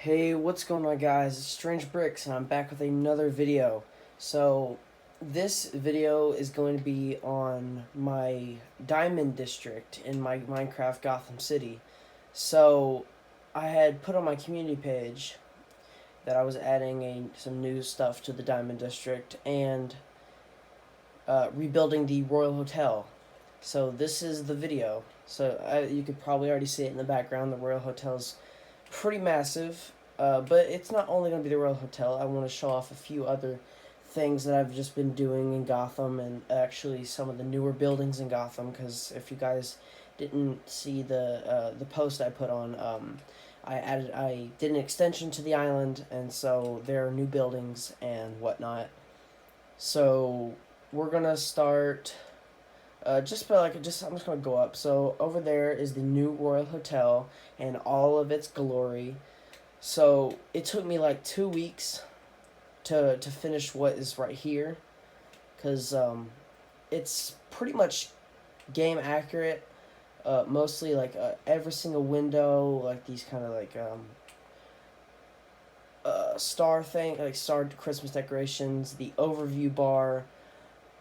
Hey, what's going on, guys? It's Strange Bricks, and I'm back with another video. So, this video is going to be on my Diamond District in my Minecraft Gotham City. So, I had put on my community page that I was adding some new stuff to the Diamond District and rebuilding the Royal Hotel. So, this is the video. So, you could probably already see it in the background. The Royal Hotel's pretty massive. But it's not only going to be the Royal Hotel. I want to show off a few other things that I've just been doing in Gotham, and actually some of the newer buildings in Gotham. Because if you guys didn't see the post I put on, I did an extension to the island, and so there are new buildings and whatnot. So we're gonna start. I'm just gonna go up. So over there is the new Royal Hotel and all of its glory. So it took me like 2 weeks to finish what is right here, because it's pretty much game accurate. Mostly like every single window, like these kind of like star thing, like star Christmas decorations. The overview bar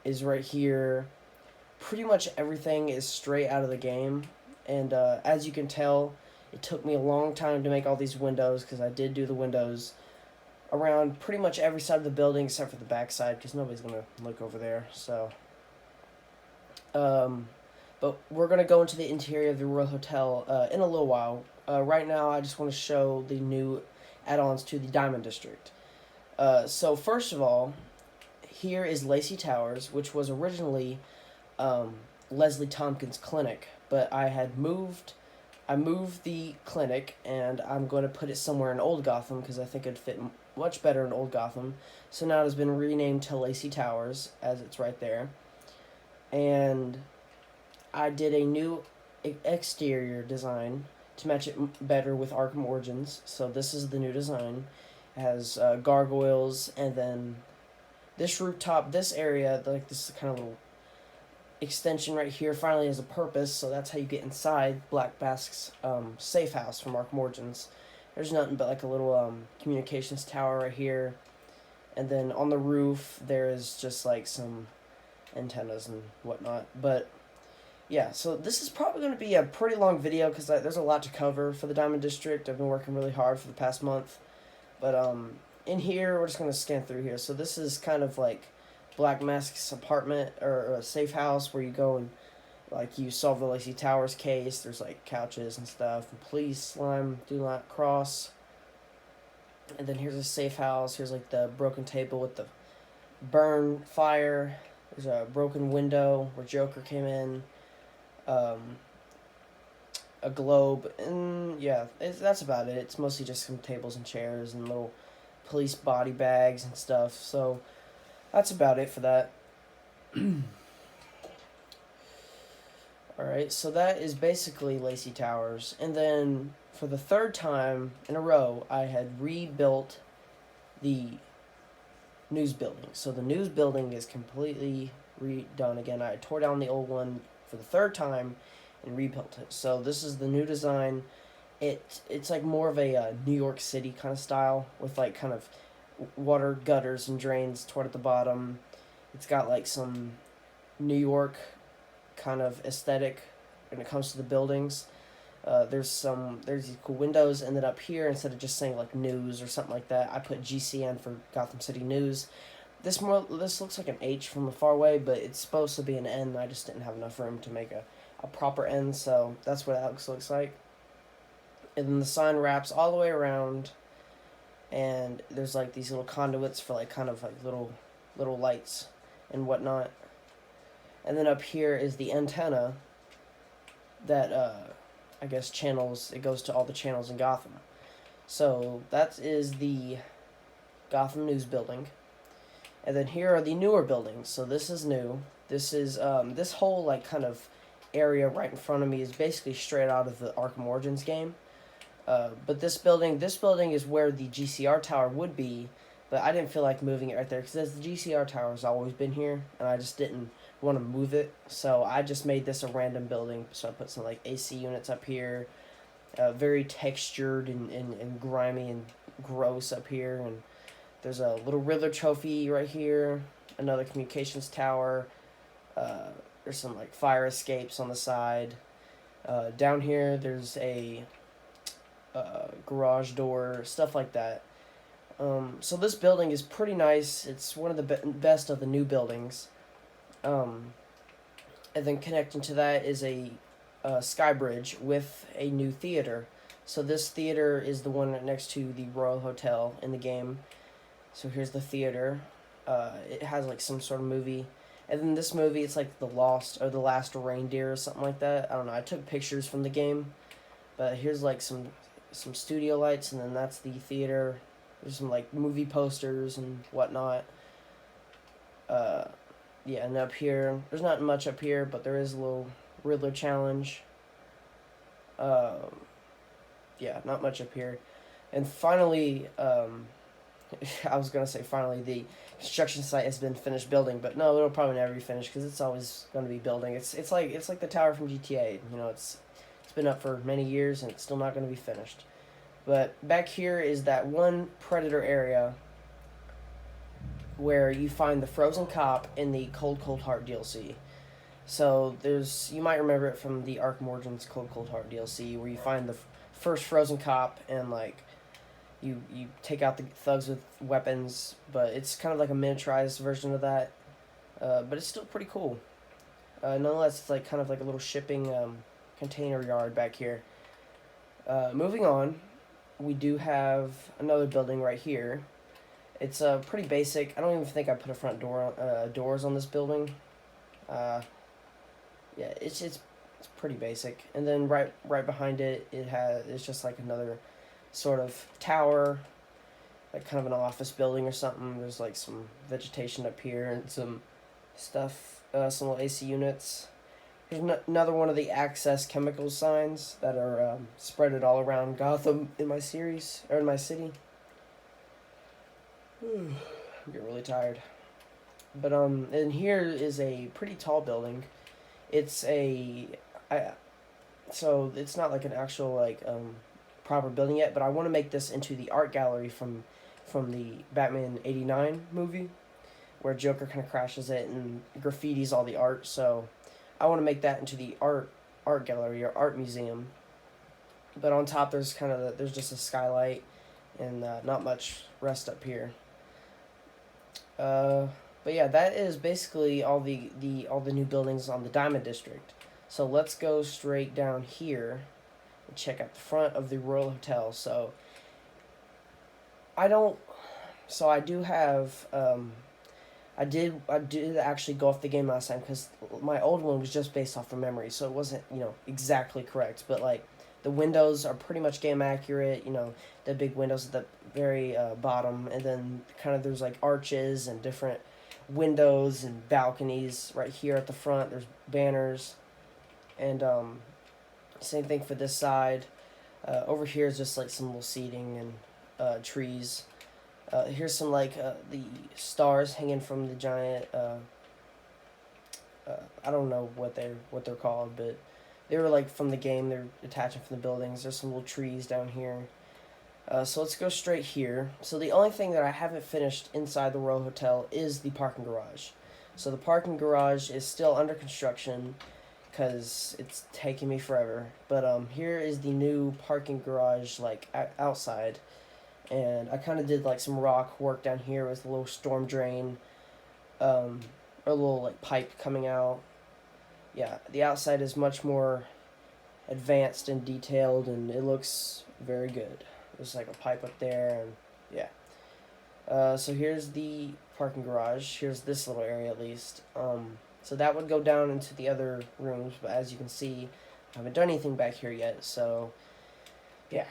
is right here. Pretty much everything is straight out of the game, and as you can tell, it took me a long time to make all these windows, because I did do the windows around pretty much every side of the building except for the back side, because nobody's going to look over there. So, but we're going to go into the interior of the Royal Hotel in a little while. Right now, I just want to show the new add-ons to the Diamond District. So first of all, here is Lacey Towers, which was originally Leslie Tompkins' clinic, but I moved the clinic, and I'm going to put it somewhere in Old Gotham because I think it'd fit much better in Old Gotham. So now it has been renamed to Lacey Towers, as it's right there. And I did a new exterior design to match it better with Arkham Origins. So this is the new design. It has gargoyles, and then this rooftop, this area, like this is kind of little extension right here finally has a purpose, so that's how you get inside Black Bask's safe house from Arkham Origins. There's nothing but like a little communications tower right here, and then on the roof there is just like some antennas and whatnot. But yeah, so this is probably going to be a pretty long video because there's a lot to cover for the Diamond District. I've been working really hard for the past month, but in here we're just going to scan through here. So this is kind of like Black Mask's apartment or a safe house where you go and like you solve the Lacey Towers case. There's like couches and stuff. And police, slime, do not cross. And then here's a safe house. Here's like the broken table with the burn fire. There's a broken window where Joker came in. A globe, and yeah, that's about it. It's mostly just some tables and chairs and little police body bags and stuff. So that's about it for that. Alright, so that is basically Lacey Towers. And then, for the third time in a row, I had rebuilt the news building. So the news building is completely redone again. I tore down the old one for the third time and rebuilt it. So this is the new design. It's like more of a New York City kind of style, with like kind of water gutters and drains toward at the bottom. It's got like some New York kind of aesthetic when it comes to the buildings. There's these cool windows, and then up here, instead of just saying like news or something like that, I put GCN for Gotham City News. This looks like an H from far away, but it's supposed to be an N. I just didn't have enough room to make a proper N, so that's what that looks like. And then the sign wraps all the way around, and there's like these little conduits for like kind of like little lights and whatnot. And then up here is the antenna that I guess channels, it goes to all the channels in Gotham. So that is the Gotham News building. And then here are the newer buildings. So this is new. This is this whole like kind of area right in front of me is basically straight out of the Arkham Origins game. But this building is where the GCR tower would be, but I didn't feel like moving it right there because the GCR tower has always been here, and I just didn't want to move it. So I just made this a random building. So I put some like AC units up here, very textured and grimy and gross up here. And there's a little Riddler trophy right here, another communications tower. There's some like fire escapes on the side. Down here, there's a garage door, stuff like that. So this building is pretty nice. It's one of the best of the new buildings. And then connecting to that is a sky bridge with a new theater. So this theater is the one next to the Royal Hotel in the game. So here's the theater. It has like some sort of movie. And then this movie, it's like The Lost or The Last Reindeer or something like that. I don't know. I took pictures from the game. But here's like some studio lights, and then that's the theater. There's some like movie posters and whatnot. Yeah, and up here, there's not much up here, but there is a little Riddler challenge. Yeah, not much up here. And finally, I was gonna say finally, the construction site has been finished building, but no, it'll probably never be finished because it's always going to be building. It's like the tower from GTA. You know, it's been up for many years and it's still not going to be finished. But back here is that one Predator area where you find the frozen cop in the Cold Cold Heart DLC. So you might remember it from the Arkham Origins Cold Cold Heart DLC, where you find the first frozen cop and like you take out the thugs with weapons, but it's kind of like a miniaturized version of that. But it's still pretty cool. Nonetheless, it's like kind of like a little shipping container yard back here. Moving on, we do have another building right here. It's pretty basic. I don't even think I put a front door doors on this building. Yeah, it's pretty basic. And then right behind it, it's just like another sort of tower, like kind of an office building or something. There's like some vegetation up here and some stuff, some little AC units. Here's another one of the access chemical signs that are spread all around Gotham in my series, or in my city. I'm getting really tired. But and here is a pretty tall building. So it's not like an actual like proper building yet, but I want to make this into the art gallery from the Batman '89 movie, where Joker kind of crashes it and graffitis all the art. So I want to make that into the art gallery or art museum. But on top there's just a skylight and not much rest up here. But yeah, that is basically all the new buildings on the Diamond District. So let's go straight down here and check out the front of the Royal Hotel. So I do have I did actually go off the game last time because my old one was just based off from memory, so it wasn't exactly correct. But like the windows are pretty much game accurate. The big windows at the very bottom, and then kind of there's like arches and different windows and balconies right here at the front. There's banners, and same thing for this side. Over here is just like some little seating and trees. Here's some like the stars hanging from the giant. I don't know what they're called, but they were like from the game. They're attaching from the buildings. There's some little trees down here. So let's go straight here. So the only thing that I haven't finished inside the Royal Hotel is the parking garage. So the parking garage is still under construction because it's taking me forever. But here is the new parking garage like outside. And I kind of did like some rock work down here with a little storm drain, or a little like pipe coming out. Yeah, the outside is much more advanced and detailed, and it looks very good. There's like a pipe up there, and yeah. So here's the parking garage. Here's this little area at least. So that would go down into the other rooms, but as you can see, I haven't done anything back here yet. So yeah.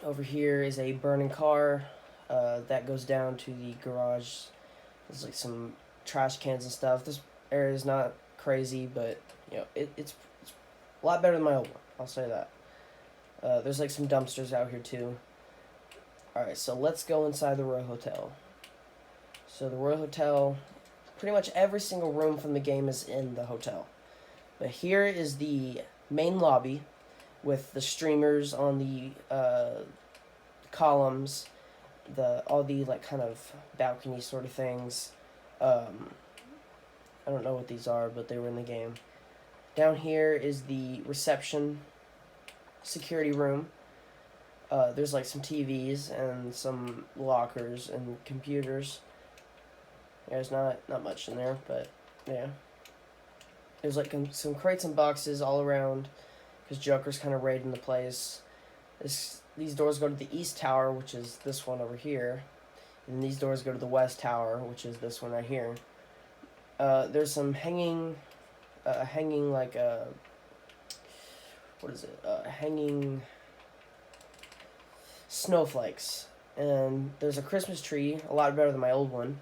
Over here is a burning car that goes down to the garage. There's like some trash cans and stuff. This area is not crazy, but it's a lot better than my old one. I'll say that. There's like some dumpsters out here too. Alright, so let's go inside the Royal Hotel. So the Royal Hotel, pretty much every single room from the game is in the hotel. But here is the main lobby. with the streamers on the columns, all the like kind of balcony sort of things. Um, I don't know what these are, but they were in the game. Down here is the reception security room. There's like some TVs and some lockers and computers. There's not much in there, but yeah. There's like some crates and boxes all around because Joker's kind of raiding the place. These doors go to the East Tower, which is this one over here. And these doors go to the West Tower, which is this one right here. There's some hanging like what is it? Hanging snowflakes. And there's a Christmas tree, a lot better than my old one.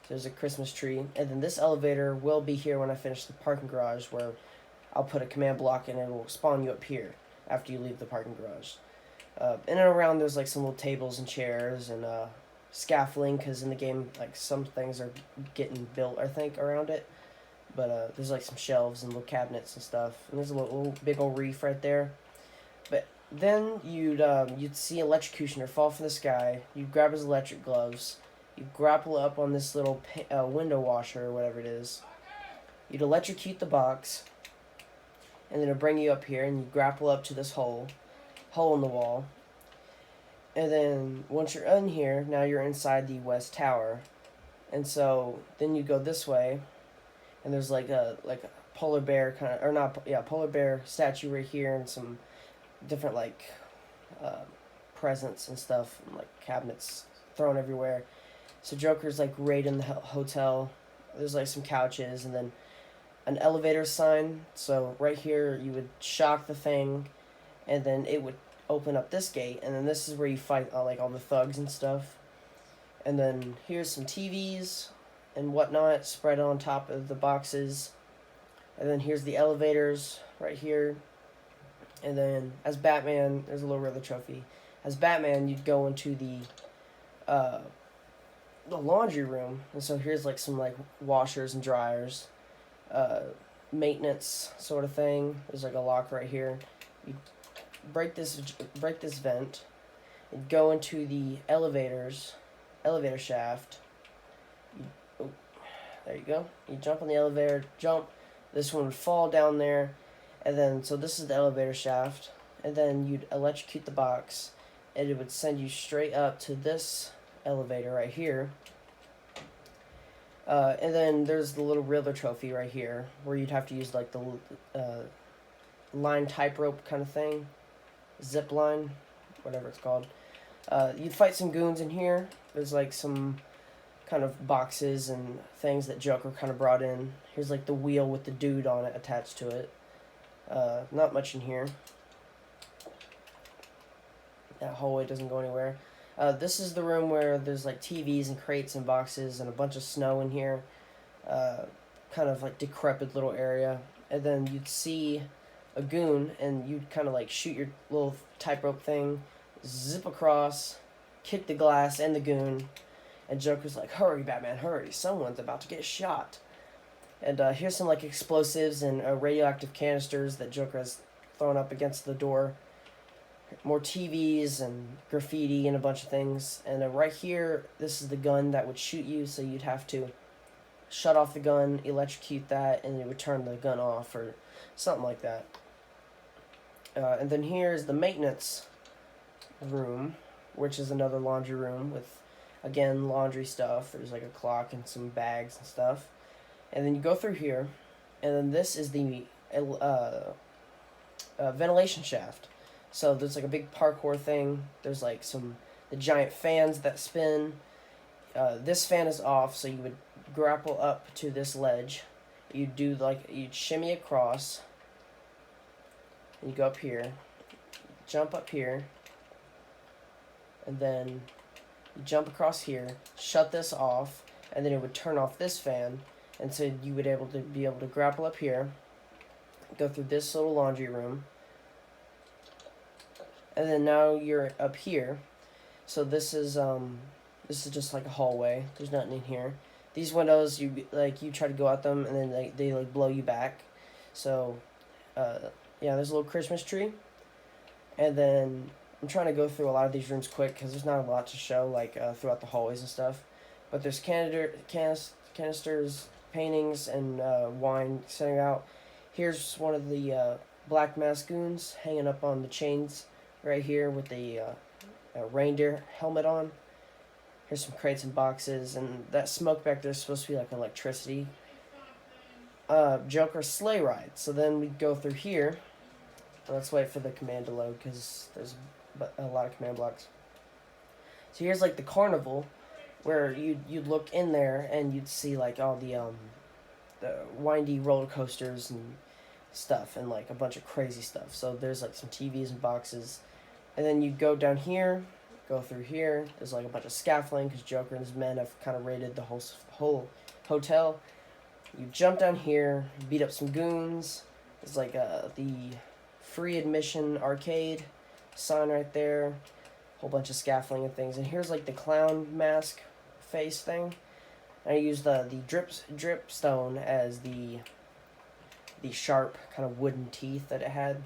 There's a Christmas tree. And then this elevator will be here when I finish the parking garage, where I'll put a command block and it will spawn you up here after you leave the parking garage. In and around there's like some little tables and chairs and scaffolding, because in the game like some things are getting built, I think, around it. But there's like some shelves and little cabinets and stuff. And there's a little big old reef right there. But then you'd see Electrocutioner fall from the sky. You'd grab his electric gloves. You'd grapple up on this little window washer or whatever it is. You'd electrocute the box. And then it'll bring you up here, and you grapple up to this hole in the wall. And then once you're in here, now you're inside the West Tower. And so then you go this way, and there's like a polar bear kind of, or not, yeah, polar bear statue right here, and some different like presents and stuff, and like cabinets thrown everywhere. So Joker's like right in the hotel. There's like some couches, and then an elevator sign. So right here you would shock the thing, and then it would open up this gate, and then this is where you fight like all the thugs and stuff. And then here's some TVs and whatnot spread on top of the boxes. And then here's the elevators right here. And then as Batman, there's a little Riddler trophy. As Batman, you'd go into the laundry room. And so here's like some like washers and dryers, maintenance sort of thing. There's like a lock right here. You break this vent. You'd go into the elevator shaft. There you go. You jump on the elevator, jump. This one would fall down there. And then, so this is the elevator shaft. And then you'd electrocute the box. And it would send you straight up to this elevator right here. And then there's the little Riddler trophy right here, where you'd have to use like the line type rope kind of thing. Zip line, whatever it's called. You'd fight some goons in here. There's like some kind of boxes and things that Joker kind of brought in. Here's like the wheel with the dude on it attached to it. Not much in here. That hallway doesn't go anywhere. This is the room where there's like TVs and crates and boxes and a bunch of snow in here. Kind of like decrepit little area. And then you'd see a goon, and you'd kind of like shoot your little type rope thing, zip across, kick the glass and the goon. And Joker's like, hurry, Batman, hurry. Someone's about to get shot. And here's some like explosives and radioactive canisters that Joker has thrown up against the door. More TVs and graffiti and a bunch of things. And right here, this is the gun that would shoot you, so you'd have to shut off the gun, electrocute that, and it would turn the gun off or something like that. And then here's the maintenance room, which is another laundry room with, again, laundry stuff. There's like a clock and some bags and stuff. And then you go through here, and then this is the ventilation shaft. So there's like a big parkour thing. There's like the giant fans that spin. This fan is off, so you would grapple up to this ledge. You'd shimmy across. And you go up here, jump up here, and then you jump across here, shut this off, and then it would turn off this fan. And so you would be able to grapple up here, go through this little laundry room, and then now you're up here. So this is just like a hallway. There's nothing in here. These windows, you try to go at them, and then they blow you back. So yeah, there's a little Christmas tree. And then I'm trying to go through a lot of these rooms quick because there's not a lot to show like throughout the hallways and stuff. But there's canisters, paintings, and wine sitting out. Here's one of the black mask goons hanging up on the chains right here with a reindeer helmet on. Here's some crates and boxes, and that smoke back there is supposed to be like electricity. Joker sleigh ride. So then we go through here. Let's wait for the command to load because there's a lot of command blocks. So here's like the carnival, where you'd look in there and you'd see like all the windy roller coasters and stuff and like a bunch of crazy stuff. So there's like some TVs and boxes, and then you go down here, go through here. There's like a bunch of scaffolding because Joker and his men have kind of raided the whole hotel. You jump down here, beat up some goons. There's like the free admission arcade sign right there. Whole bunch of scaffolding and things. And here's like the clown mask face thing. I used the drip stone as the sharp kind of wooden teeth that it had.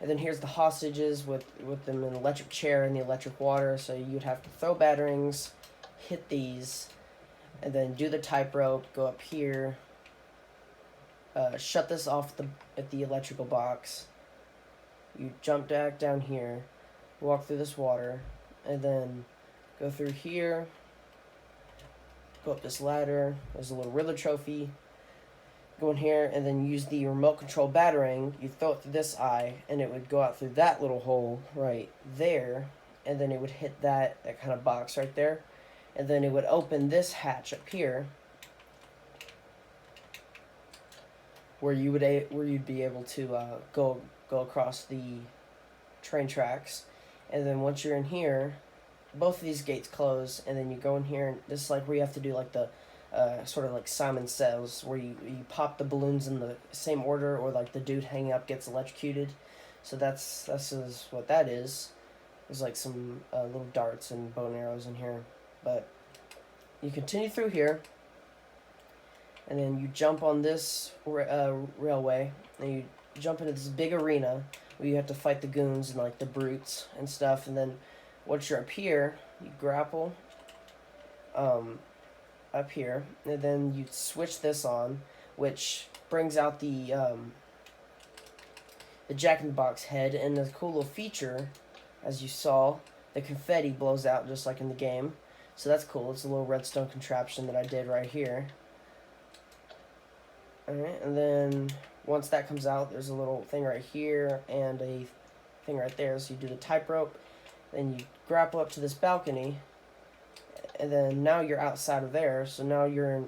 And then here's the hostages with them in the electric chair and the electric water. So you'd have to throw batterings, hit these, and then do the tightrope, go up here, shut this off at the electrical box. You jump back down here, walk through this water, and then go through here, go up this ladder. There's a little Riddler trophy. Go in here, and then use the remote control battering. You throw it through this eye, and it would go out through that little hole right there, and then it would hit that kind of box right there. And then it would open this hatch up here, where you'd be able to go across the train tracks. And then once you're in here, both of these gates close, and then you go in here, and this is like where you have to do like the sort of like Simon Says, where you pop the balloons in the same order, or like the dude hanging up gets electrocuted. So that's what that is. There's like some little darts and bow and arrows in here. But you continue through here, and then you jump on this railway, and you jump into this big arena where you have to fight the goons and like the brutes and stuff. And then once you're up here, you grapple up here, and then you switch this on, which brings out the Jack in the Box head. And the cool little feature, as you saw, the confetti blows out just like in the game. So that's cool. It's a little redstone contraption that I did right here. Alright, and then once that comes out, there's a little thing right here and a thing right there. So you do the tightrope, then you grapple up to this balcony, and then now you're outside of there. So now you're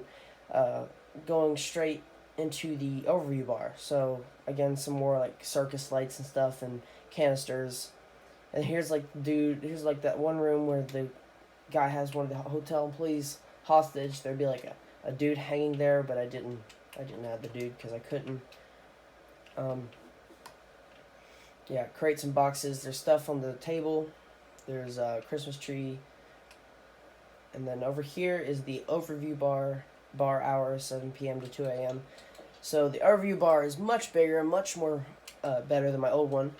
going straight into the overview bar. So again, some more like circus lights and stuff and canisters. And here's like that one room where the guy has one of the hotel employees hostage. There'd be like a dude hanging there, but I didn't add the dude because I couldn't. Yeah, crates and boxes. There's stuff on the table. There's a Christmas tree. And then over here is the overview bar hour, 7 p.m. to 2 a.m. So the overview bar is much bigger, much more better than my old one.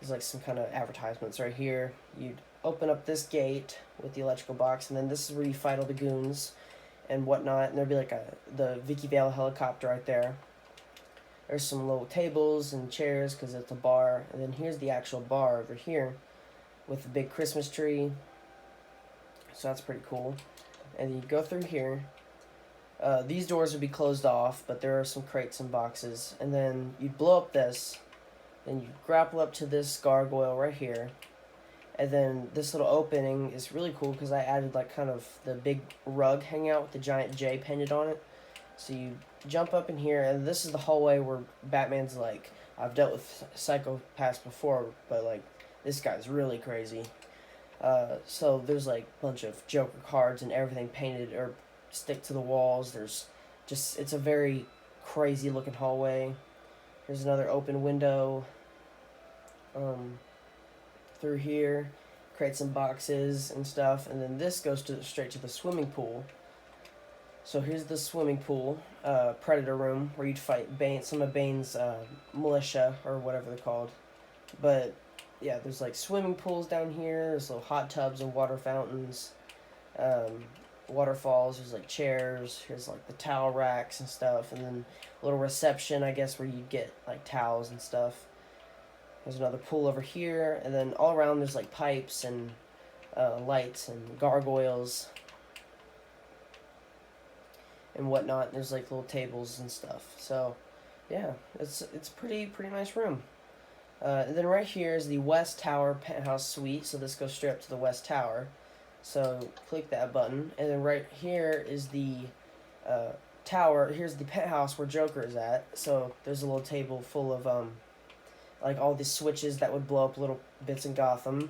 There's like some kind of advertisements right here. You'd open up this gate with the electrical box, and then this is where you fight all the goons and whatnot. And there'd be like the Vicky Vale helicopter right there. There's some little tables and chairs because it's a bar. And then here's the actual bar over here with the big Christmas tree. So that's pretty cool. And then you go through here. These doors would be closed off, but there are some crates and boxes. And then you blow up this. Then you grapple up to this gargoyle right here. And then this little opening is really cool because I added like kind of the big rug hanging out with the giant J painted on it. So you jump up in here, and this is the hallway where Batman's like, I've dealt with psychopaths before, but like this guy's really crazy. So there's like a bunch of Joker cards and everything painted or stick to the walls. It's a very crazy looking hallway. Here's another open window. Through here, crates and boxes and stuff, and then this goes straight to the swimming pool. So here's the swimming pool, predator room, where you'd fight some of Bane's militia, or whatever they're called. But yeah, there's like swimming pools down here. There's little hot tubs and water fountains, um, waterfalls. There's like chairs. Here's like the towel racks and stuff, and then a little reception, I guess, where you get like towels and stuff. There's another pool over here, and then all around there's like pipes and lights and gargoyles and whatnot. There's like little tables and stuff. So, yeah, it's pretty nice room. And then right here is the West Tower penthouse suite. So this goes straight up to the West Tower. So click that button, and then right here is the tower. Here's the penthouse where Joker is at. So there's a little table full of like all the switches that would blow up little bits in Gotham.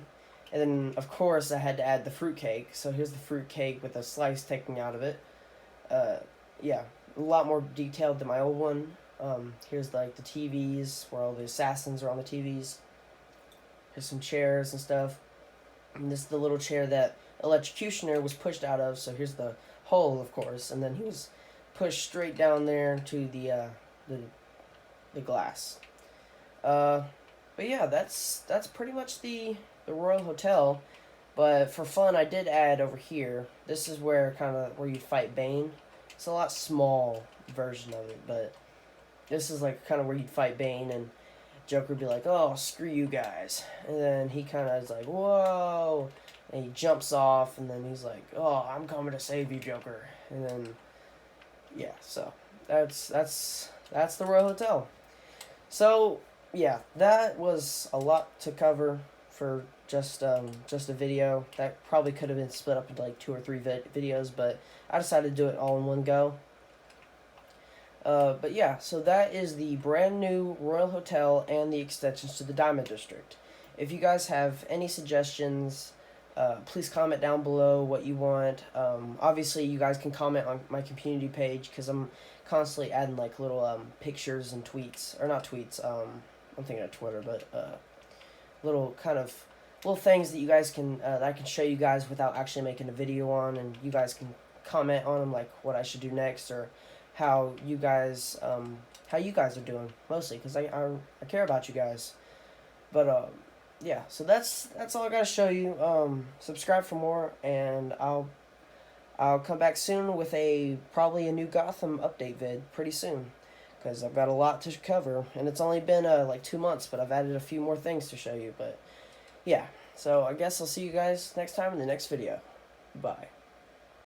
And then, of course, I had to add the fruitcake. So here's the fruitcake with a slice taken out of it. Yeah, a lot more detailed than my old one. Here's like the TVs where all the assassins are on the TVs. Here's some chairs and stuff. And this is the little chair that Electrocutioner was pushed out of. So here's the hole, of course, and then he was pushed straight down there to the glass. But yeah, that's pretty much the Royal Hotel. But for fun, I did add over here. This is where where you fight Bane. It's a lot small version of it, but this is like kind of where you'd fight Bane, and Joker would be like, "Oh, screw you guys," and then he kind of is like, "Whoa," and he jumps off, and then he's like, "Oh, I'm coming to save you, Joker," and then yeah, so that's the Royal Hotel. So yeah, that was a lot to cover for just a video. That probably could have been split up into like 2 or 3 videos, but I decided to do it all in one go. But yeah, so that is the brand new Royal Hotel and the extensions to the Diamond District. If you guys have any suggestions, please comment down below what you want. Obviously, you guys can comment on my community page because I'm constantly adding like little pictures and tweets, or not tweets. I'm thinking of Twitter, but little things that you guys can that I can show you guys without actually making a video on, and you guys can comment on them, like what I should do next, or how you guys are doing, mostly because I care about you guys. But yeah, so that's all I gotta show you. Subscribe for more, and I'll come back soon with probably a new Gotham update vid pretty soon, because I've got a lot to cover, and it's only been like 2 months, but I've added a few more things to show you. But yeah, so I guess I'll see you guys next time in the next video. Bye.